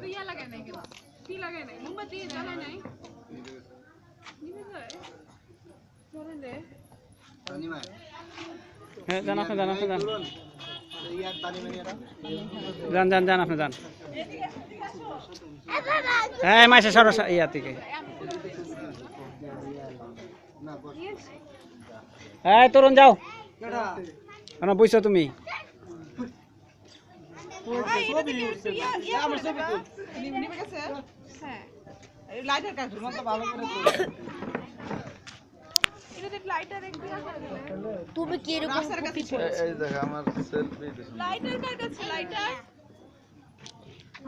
ইয়া লাগায় নাই কেন কি লাগায় নাই মোমবাতি জ্বালায় নাই নিবে যায় চলে রে হ্যাঁ জান আপনি জান আপনি জান ইয়ার পানি মানে এটা জান জান জান আপনি জান হ্যাঁ মাসে সরস ইয়া থেকে হ্যাঁ তরুণ যাও কেন বইছো তুমি নিবে গেছে হ্যাঁ লাইটার কাজ মত ভালো করে এটা দেখ লাইটার এক দিন তুমি কি এরকম এই দেখো আমার সেলফি দিছ লাইটার কার কাছে লাইটার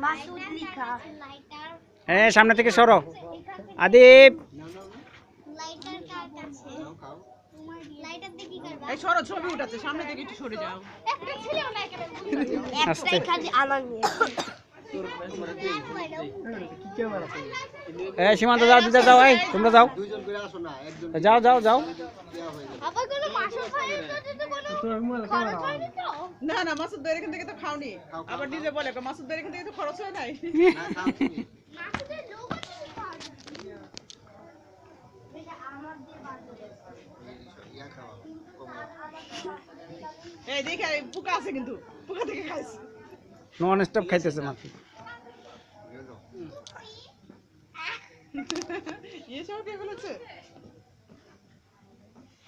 মাসুদ লিখা লাইটার হ্যাঁ সামনে থেকে সরো আদিপ লাইটার কার কাছে লাইটার দিয়ে কি করবা এই সরো ছবি উঠাচ্ছে সামনে থেকে একটু সরে যাও একটা ছেলেও নাই কেন একটাই খালি আমার নিয়ে এই সীমান্ত যাও দিদা যাও এই তোমরা যাও দুইজন করে আসো না একজন যাও যাও যাও দেয়া হয়ে যাবে আবার কোনো মাসুদ ভাইয়ের সাথে তো কোনো খরচ হয়নি তো না না মাসুদ ভাইয়ের এখান থেকে তো খাওনি আবার ডিজে বলে মাসুদ ভাইয়ের এখান থেকে তো খরচ হয় নাই না খাও তুমি মাসুদের লোক আছে এটা আমার দিয়ে বাজে ইয়া খাও এই দেখে পোকা আছে কিন্তু পোকা থেকে খাইছে নন স্টপ খাইতেছে মাত্র এই সব কে বলেছে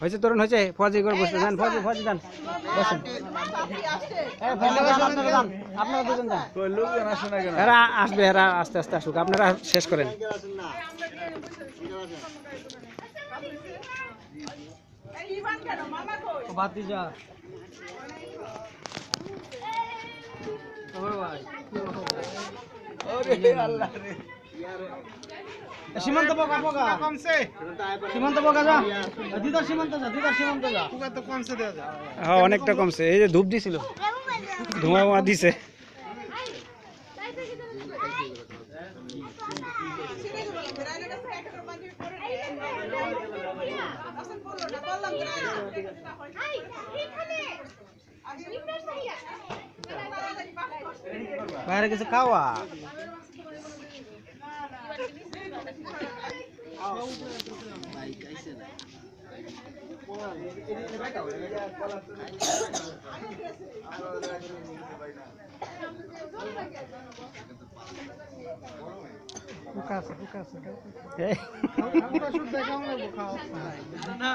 হয়েছে তরুণ হয়েছে ফজি করে বসে যান ফজি ফজি যান বসেন এই ফজি যান আপনারা যান আপনারা দুজন যান কই লোকজন আসে না কেন এরা আসবে এরা আস্তে আস্তে আসুক আপনারা শেষ করেন আসেন না এই ইভান কেন মামা কই ভাতিজা ওরে আল্লাহ রে সীমান্ত বগা বগা কমছে সীমান্ত বগা যা দিদার সীমান্ত যা পুকা তো কমছে দেয়া যায় হ্যাঁ অনেকটা কমছে এই যে ধূপ দিছিল ধোঁয়া ধোঁয়া দিছে বাইরে কিছু খাওয়া না